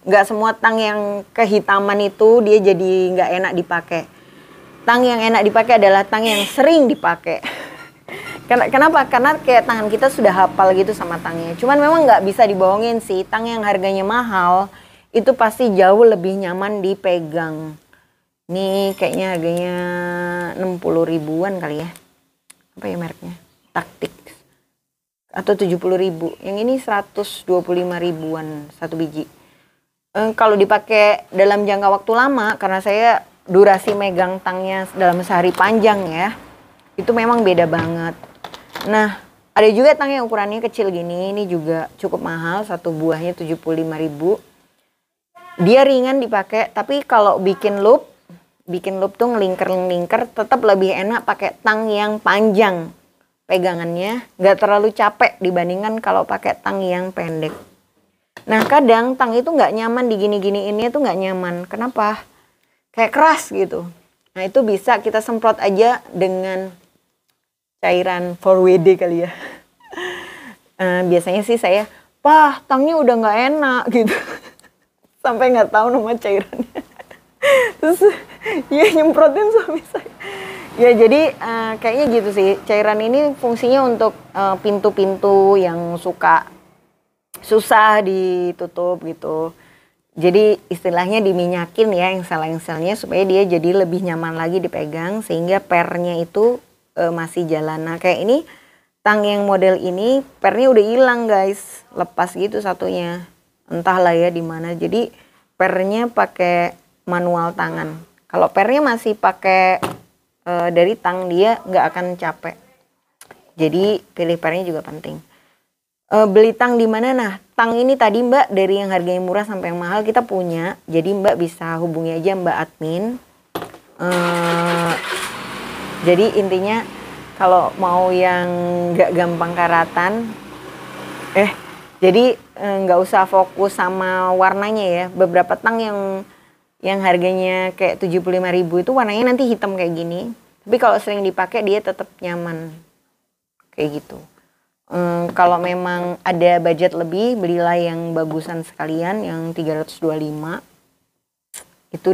nggak semua tang yang kehitaman itu dia jadi nggak enak dipakai. Tang yang enak dipakai adalah tang yang sering dipakai. Kenapa? Karena kayak tangan kita sudah hafal gitu sama tangnya. Cuman memang nggak bisa dibohongin sih, tang yang harganya mahal itu pasti jauh lebih nyaman dipegang. Ini kayaknya harganya 60 ribuan kali ya. Apa ya mereknya? Taktik. Atau 70 ribu. Yang ini 125 ribuan satu biji. Kalau dipakai dalam jangka waktu lama, karena saya durasi megang tangnya dalam sehari panjang ya, itu memang beda banget. Nah, ada juga tang yang ukurannya kecil gini, ini juga cukup mahal, satu buahnya 75 ribu. Dia ringan dipakai, tapi kalau bikin loop tuh ngelingker, tetap lebih enak pakai tang yang panjang. Pegangannya nggak terlalu capek dibandingkan kalau pakai tang yang pendek. Nah, kadang tang itu nggak nyaman di gini-gini ini tuh nggak nyaman. Kenapa? Kayak keras gitu. Nah, itu bisa kita semprot aja dengan cairan 4WD kali ya. Biasanya sih saya, tangnya udah nggak enak gitu. Sampai nggak tahu nama cairannya. Terus ya nyemprotin suami saya. Ya jadi kayaknya gitu sih. Cairan ini fungsinya untuk pintu-pintu yang susah ditutup gitu. Jadi istilahnya diminyakin ya yang sel-selnya supaya dia jadi lebih nyaman lagi dipegang sehingga pernya itu masih jalan. Nah kayak ini tang yang model ini pernya udah hilang guys, lepas gitu satunya, entahlah ya di mana. Jadi pernya pakai manual tangan. Kalau pernya masih pakai dari tang dia nggak akan capek. Jadi pilih pernya juga penting. Beli tang di mana? Nah, tang ini tadi Mbak dari yang harganya murah sampai yang mahal kita punya. Jadi Mbak bisa hubungi aja Mbak admin. Jadi intinya kalau mau yang nggak gampang karatan, jadi nggak usah fokus sama warnanya ya. Beberapa tang yang harganya kayak 75.000 itu warnanya nanti hitam kayak gini. Tapi kalau sering dipakai dia tetap nyaman kayak gitu. Kalau memang ada budget lebih, belilah yang bagusan sekalian, yang 325. Itu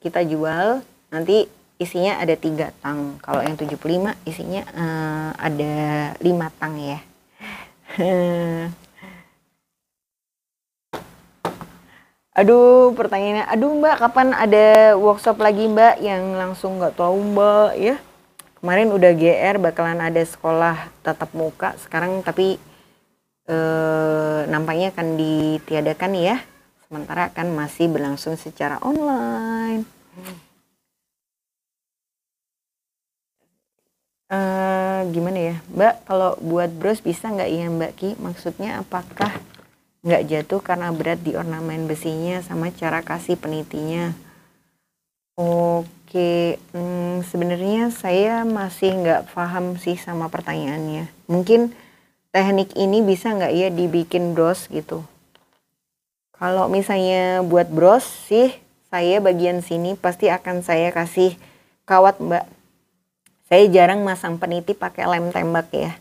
kita jual, nanti isinya ada 3 tang. Kalau yang 75 isinya ada 5 tang ya. Aduh, pertanyaannya, aduh Mbak, kapan ada workshop lagi Mbak? Yang langsung nggak tahu Mbak ya. Kemarin udah GR bakalan ada sekolah tatap muka sekarang, tapi nampaknya akan ditiadakan ya. Sementara kan masih berlangsung secara online. Gimana ya Mbak, kalau buat bros bisa nggak ya Mbak Ki? Maksudnya apakah nggak jatuh karena berat di ornamen besinya sama cara kasih penitinya? Oke, sebenarnya saya masih nggak paham sih sama pertanyaannya. Mungkin teknik ini bisa nggak ya dibikin bros gitu. Kalau misalnya buat bros sih, saya bagian sini pasti akan saya kasih kawat Mbak. Saya jarang masang peniti pakai lem tembak ya.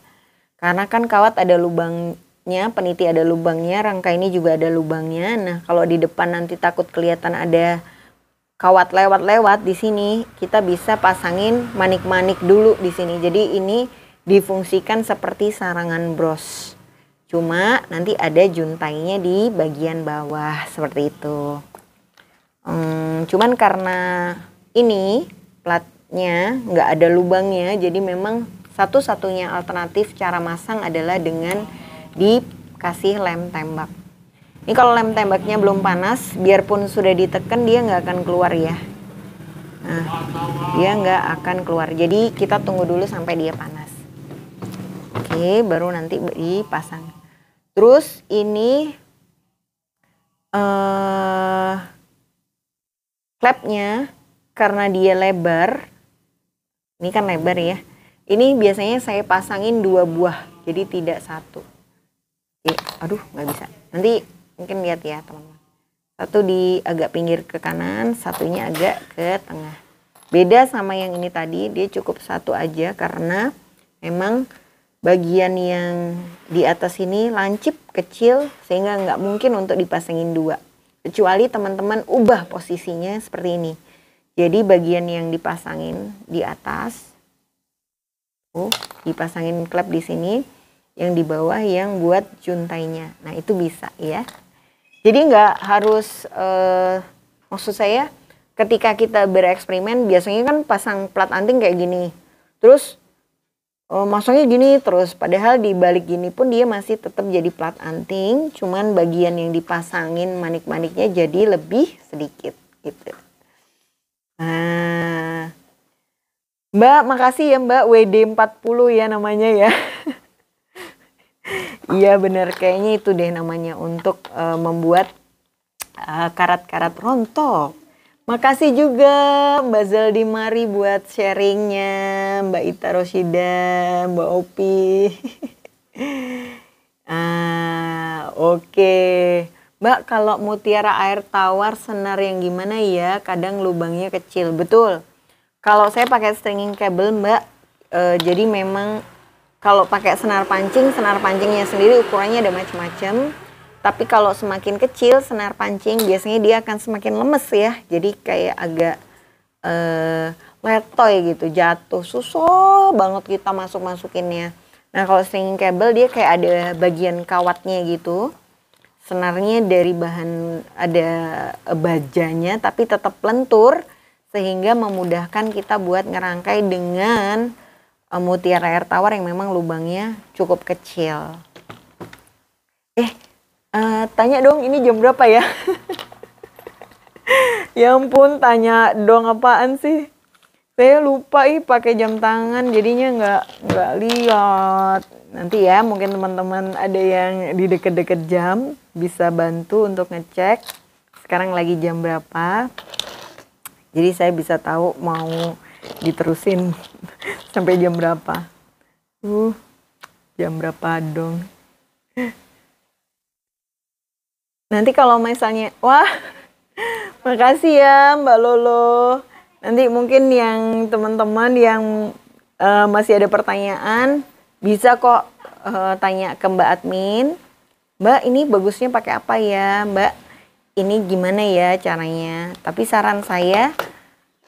Karena kan kawat ada lubangnya, peniti ada lubangnya, rangka ini juga ada lubangnya. Nah kalau di depan nanti takut kelihatan ada kawat lewat-lewat di sini, kita bisa pasangin manik-manik dulu di sini. Jadi ini difungsikan seperti sarangan bros. Cuma nanti ada juntainya di bagian bawah seperti itu. Cuman karena ini platnya nggak ada lubangnya, jadi memang satu-satunya alternatif cara masang adalah dengan dikasih lem tembak. Ini kalau lem tembaknya belum panas, biarpun sudah ditekan dia nggak akan keluar ya. Nah, dia nggak akan keluar. Jadi kita tunggu dulu sampai dia panas. Oke, baru nanti dipasang. Terus ini klepnya karena dia lebar, ini kan lebar ya. Ini biasanya saya pasangin 2 buah, jadi tidak 1. Aduh, nggak bisa. Nanti mungkin lihat ya teman-teman. Satu di agak pinggir ke kanan, satunya agak ke tengah. Beda sama yang ini tadi, dia cukup 1 aja karena memang bagian yang di atas ini lancip kecil sehingga nggak mungkin untuk dipasangin 2. Kecuali teman-teman ubah posisinya seperti ini. Jadi bagian yang dipasangin di atas, dipasangin klep di sini, yang di bawah yang buat juntainya. Nah itu bisa ya. Jadi nggak harus, maksud saya ketika kita bereksperimen biasanya kan pasang plat anting kayak gini. Terus masangnya gini terus. Padahal di balik gini pun dia masih tetap jadi plat anting. Cuman bagian yang dipasangin manik-maniknya jadi lebih sedikit gitu. Nah, Mbak makasih ya Mbak, WD40 ya namanya ya. Iya bener, kayaknya itu deh namanya untuk membuat karat-karat rontok. Makasih juga Mbak Zaldi Mari buat sharingnya, Mbak Ita Roshida, Mbak Opi. Oke. Mbak, kalau mutiara air tawar senar yang gimana ya? Kadang lubangnya kecil, betul. Kalau saya pakai stringing cable Mbak, jadi memang kalau pakai senar pancingnya sendiri ukurannya ada macam-macam. Tapi kalau semakin kecil senar pancing biasanya dia akan semakin lemes ya. Jadi kayak agak letoy gitu, jatuh. Susah banget kita masukinnya. Nah kalau stringing cable dia kayak ada bagian kawatnya gitu. Senarnya dari bahan ada bajanya tapi tetap lentur. Sehingga memudahkan kita buat ngerangkai dengan mutiara air tawar yang memang lubangnya cukup kecil. Tanya dong ini jam berapa ya? Ya ampun, tanya dong apaan sih? Saya lupa pakai jam tangan jadinya nggak lihat. Nanti ya mungkin teman-teman ada yang di deket-deket jam bisa bantu untuk ngecek sekarang lagi jam berapa. Jadi saya bisa tahu mau diterusin sampai jam berapa. Jam berapa dong. Nanti kalau misalnya, wah makasih ya Mbak Lolo. Nanti mungkin yang teman-teman yang masih ada pertanyaan bisa kok tanya ke Mbak admin. Mbak ini bagusnya pakai apa ya Mbak? Ini gimana ya caranya? Tapi saran saya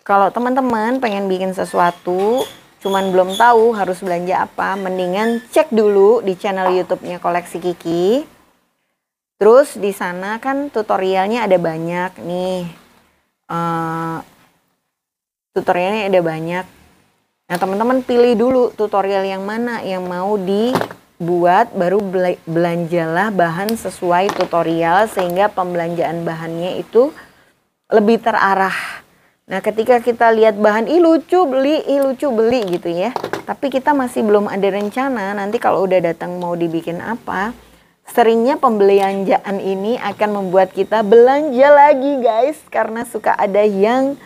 kalau teman-teman pengen bikin sesuatu cuman belum tahu harus belanja apa, mendingan cek dulu di channel YouTube-nya Koleksi Kiki. Terus di sana kan tutorialnya ada banyak nih. Tutorialnya ada banyak. Nah teman-teman pilih dulu tutorial yang mana yang mau dibuat, baru belanjalah bahan sesuai tutorial sehingga pembelanjaan bahannya itu lebih terarah. Nah ketika kita lihat bahan, ih lucu beli gitu ya. Tapi kita masih belum ada rencana nanti kalau udah datang mau dibikin apa. Seringnya pembelanjaan ini akan membuat kita belanja lagi guys. Karena suka ada yang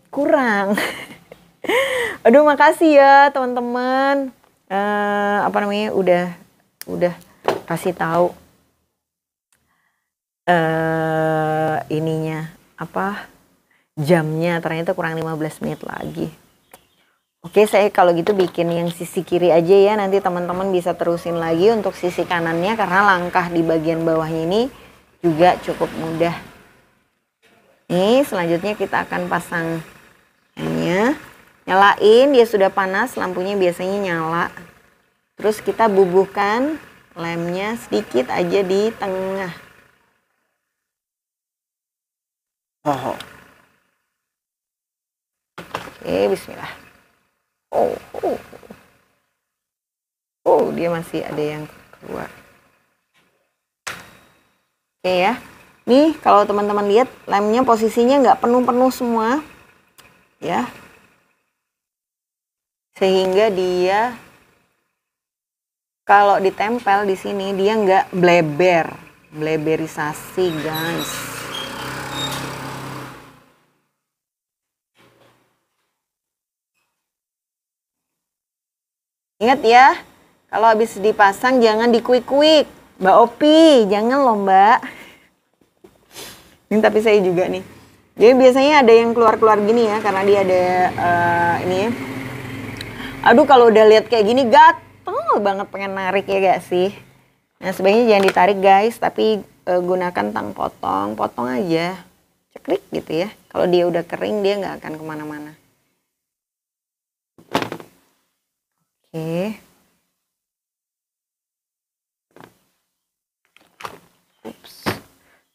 kurang. Aduh makasih ya teman-teman, udah kasih tahu ininya jamnya, ternyata kurang 15 menit lagi. Oke, saya kalau gitu bikin yang sisi kiri aja ya, nanti teman-teman bisa terusin lagi untuk sisi kanannya karena langkah di bagian bawahnya ini juga cukup mudah. Nih selanjutnya kita akan pasang lemnya. Nyalain, dia sudah panas, lampunya biasanya nyala. Terus kita bubuhkan lemnya sedikit aja di tengah. Oke, bismillah. Dia masih ada yang keluar. Oke ya. Nih kalau teman-teman lihat lemnya posisinya nggak penuh-penuh semua. Ya. Sehingga dia kalau ditempel di sini dia nggak bleberisasi guys. Ingat ya, kalau habis dipasang jangan dikuik-kuik, Mbak Opi, jangan loh Mbak. Ini tapi saya juga nih. Jadi biasanya ada yang keluar-keluar gini ya, karena dia ada ini ya. Aduh kalau udah lihat kayak gini gatel banget pengen narik ya gak sih? Nah sebaiknya jangan ditarik guys, tapi gunakan tang potong aja, cekrik gitu ya. Kalau dia udah kering dia nggak akan kemana-mana. Oke. Ups.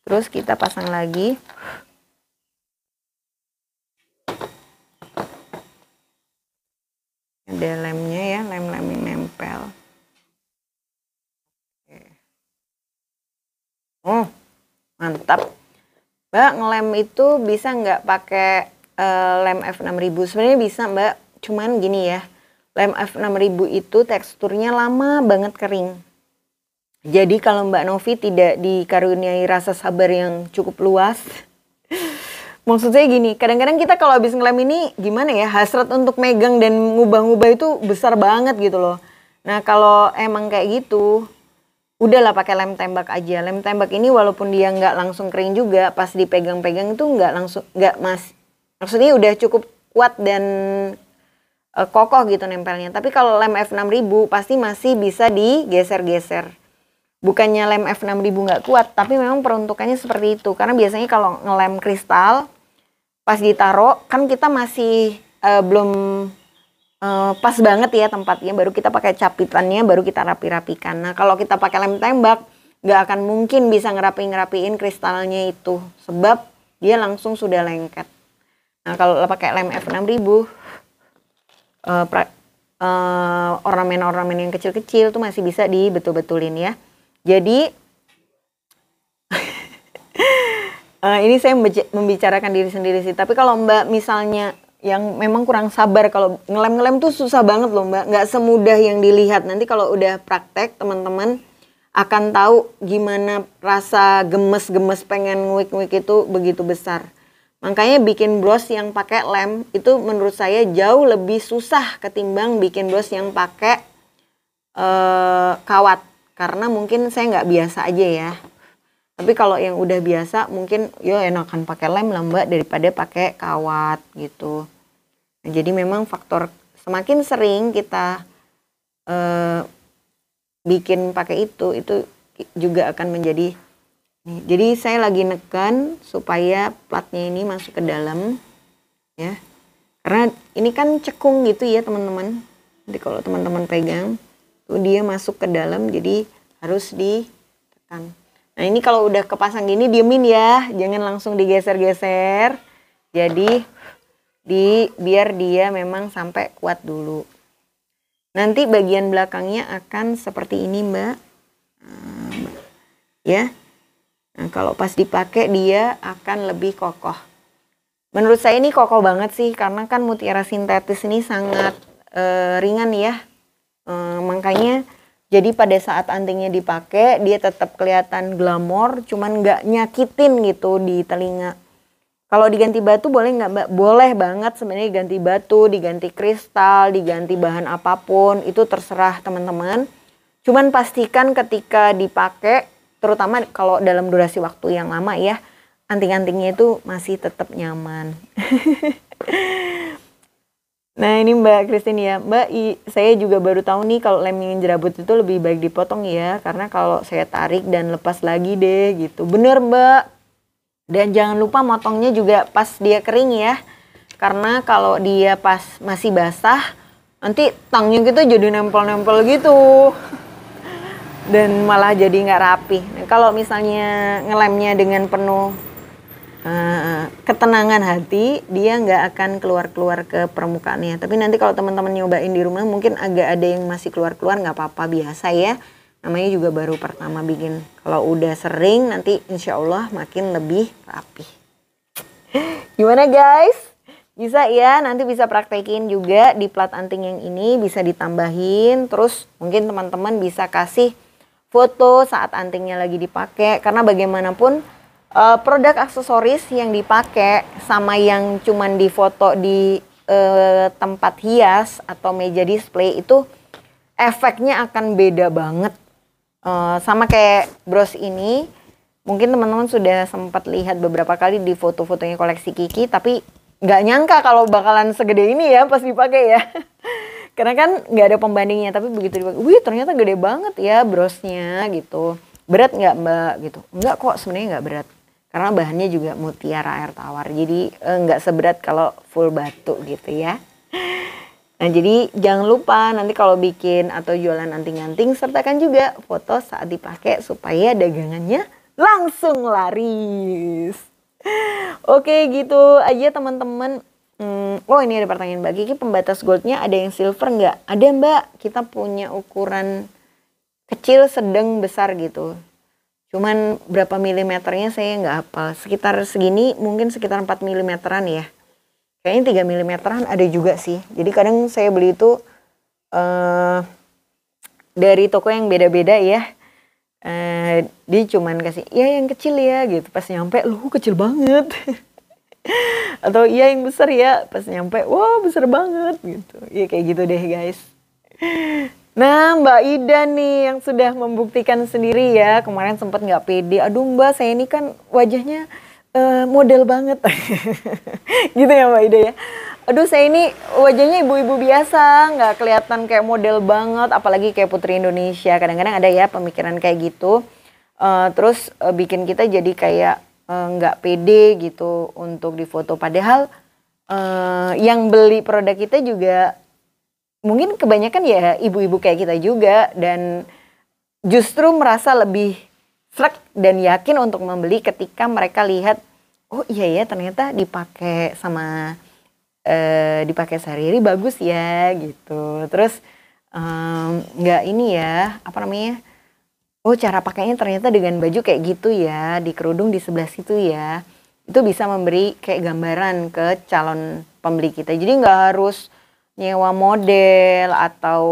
Terus kita pasang lagi. Ada lemnya ya, lem yang nempel. Oh, mantap. Mbak, ngelem itu bisa nggak pakai lem F6000? Sebenarnya bisa Mbak, cuman gini ya. Lem F6000 itu teksturnya lama banget kering. Jadi kalau Mbak Novi tidak dikaruniai rasa sabar yang cukup luas, maksud saya gini, kadang-kadang kita kalau habis ngelem ini gimana ya, hasrat untuk megang dan ngubah-ngubah itu besar banget gitu loh. Nah kalau emang kayak gitu, udahlah pakai lem tembak aja. Lem tembak ini walaupun dia nggak langsung kering juga, pas dipegang-pegang itu maksudnya udah cukup kuat dan kokoh gitu nempelnya. Tapi kalau lem F6000 pasti masih bisa digeser-geser. Bukannya lem F6000 nggak kuat, tapi memang peruntukannya seperti itu. Karena biasanya kalau ngelem kristal, pas ditaruh kan kita masih belum pas banget ya tempatnya. Baru kita pakai capitannya, baru kita rapi-rapikan. Nah kalau kita pakai lem tembak, nggak akan mungkin bisa ngerapiin kristalnya itu. Sebab dia langsung sudah lengket. Nah kalau pakai lem F6000, ornamen-ornamen yang kecil-kecil tuh masih bisa dibetul-betulin ya. Jadi ini saya membicarakan diri sendiri sih. Tapi kalau Mbak misalnya yang memang kurang sabar. Kalau ngelem-ngelem tuh susah banget loh Mbak, nggak semudah yang dilihat. Nanti kalau udah praktek teman-teman akan tahu gimana rasa gemes-gemes pengen nguik-nguik itu begitu besar. Makanya bikin bros yang pakai lem itu menurut saya jauh lebih susah ketimbang bikin bros yang pakai kawat. Karena mungkin saya nggak biasa aja ya. Tapi kalau yang udah biasa mungkin enakan pakai lem lah Mbak daripada pakai kawat gitu. Nah, jadi memang faktor semakin sering kita bikin pakai itu juga akan menjadi nih. Jadi saya lagi neken supaya platnya ini masuk ke dalam ya. Karena ini kan cekung gitu ya teman-teman. Nanti kalau teman-teman pegang tuh dia masuk ke dalam, jadi harus ditekan. Nah ini kalau udah kepasang gini diemin ya, jangan langsung digeser-geser. Jadi biar dia memang sampai kuat dulu. Nanti bagian belakangnya akan seperti ini Mbak. Ya. Nah kalau pas dipakai dia akan lebih kokoh. Menurut saya ini kokoh banget sih, karena kan mutiara sintetis ini sangat ringan ya. Makanya jadi pada saat antingnya dipakai dia tetap kelihatan glamor, cuman nggak nyakitin gitu di telinga. Kalau diganti batu boleh nggak Mbak? Boleh banget sebenarnya, diganti batu, diganti kristal, diganti bahan apapun, itu terserah teman-teman. Cuman pastikan ketika dipakai, terutama kalau dalam durasi waktu yang lama ya, anting-antingnya itu masih tetap nyaman. Nah ini Mbak Christine ya, Mbak saya juga baru tahu nih kalau lem yang jerabut itu lebih baik dipotong ya, karena kalau saya tarik dan lepas lagi deh gitu. Bener Mbak. Dan jangan lupa motongnya juga pas dia kering ya. Karena kalau dia pas masih basah, nanti tangnya kita jadi nempel-nempel gitu. Dan malah jadi nggak rapi. Nah, kalau misalnya ngelemnya dengan penuh ketenangan hati, dia nggak akan keluar-keluar ke permukaannya. Tapi nanti kalau teman-teman nyobain di rumah, mungkin agak ada yang masih keluar-keluar, nggak apa-apa, biasa ya. Namanya juga baru pertama bikin. Kalau udah sering nanti insya Allah makin lebih rapi. Gimana guys? Bisa ya, nanti bisa praktekin juga di plat anting yang ini, bisa ditambahin. Terus mungkin teman-teman bisa kasih foto saat antingnya lagi dipakai. Karena bagaimanapun produk aksesoris yang dipakai sama yang cuman difoto di tempat hias atau meja display itu efeknya akan beda banget. Sama kayak bros ini, mungkin teman-teman sudah sempat lihat beberapa kali di foto-fotonya koleksi Kiki, tapi nggak nyangka kalau bakalan segede ini ya pas dipakai ya. Karena kan nggak ada pembandingnya, tapi begitu dipakai, wih ternyata gede banget ya brosnya gitu. Berat nggak Mbak gitu? Enggak kok, sebenarnya nggak berat. Karena bahannya juga mutiara air tawar, jadi nggak seberat kalau full batu gitu ya. Nah jadi jangan lupa nanti kalau bikin atau jualan anting-anting sertakan juga foto saat dipakai supaya dagangannya langsung laris. Oke gitu aja teman-teman. Oh ini ada pertanyaan Mbak Kiki, pembatas goldnya ada yang silver nggak? Ada Mbak, kita punya ukuran kecil, sedang, besar gitu. Cuman berapa milimeternya saya nggak hafal. Sekitar segini, mungkin sekitar 4 milimeteran ya. Kayaknya 3 milimeteran ada juga sih. Jadi kadang saya beli itu dari toko yang beda-beda ya. Dia cuman kasih, ya yang kecil ya gitu. Pas nyampe, loh kecil banget. Atau iya yang besar ya. Pas nyampe, wah besar banget gitu. Ya kayak gitu deh guys. Nah Mbak Ida nih yang sudah membuktikan sendiri ya. Kemarin sempat nggak pede. Aduh Mbak, saya ini kan wajahnya model banget. Gitu ya Mbak Ida ya. Aduh saya ini wajahnya ibu-ibu biasa, nggak kelihatan kayak model banget, apalagi kayak Putri Indonesia. Kadang-kadang ada ya pemikiran kayak gitu. Terus bikin kita jadi kayak nggak pede gitu untuk difoto. Padahal yang beli produk kita juga mungkin kebanyakan ya ibu-ibu kayak kita juga. Dan justru merasa lebih sreg dan yakin untuk membeli ketika mereka lihat, oh iya ya ternyata dipakai sama dipakai sehari-hari bagus ya gitu. Terus nggak ini ya apa namanya, oh cara pakainya ternyata dengan baju kayak gitu ya, di kerudung di sebelah situ ya. Itu bisa memberi kayak gambaran ke calon pembeli kita. Jadi nggak harus nyewa model atau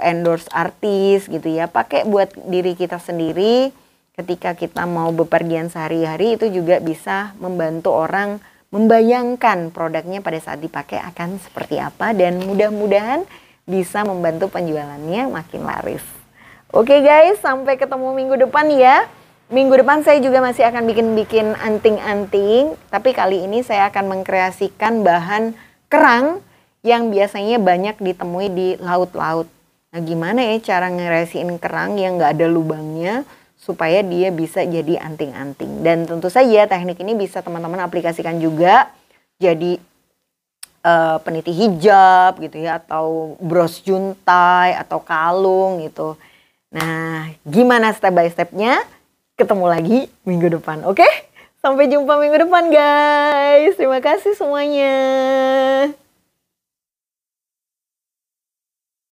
endorse artis gitu ya. Pakai buat diri kita sendiri. Ketika kita mau bepergian sehari-hari itu juga bisa membantu orang membayangkan produknya pada saat dipakai akan seperti apa. Dan mudah-mudahan bisa membantu penjualannya makin laris. Oke guys, sampai ketemu minggu depan ya. Minggu depan saya juga masih akan bikin anting-anting. Tapi kali ini saya akan mengkreasikan bahan kerang yang biasanya banyak ditemui di laut-laut. Nah gimana ya cara ngeresin kerang yang gak ada lubangnya supaya dia bisa jadi anting-anting. Dan tentu saja teknik ini bisa teman-teman aplikasikan juga jadi peniti hijab gitu ya, atau bros juntai atau kalung gitu. Nah gimana step by stepnya? Ketemu lagi minggu depan, oke? Sampai jumpa minggu depan guys. Terima kasih semuanya.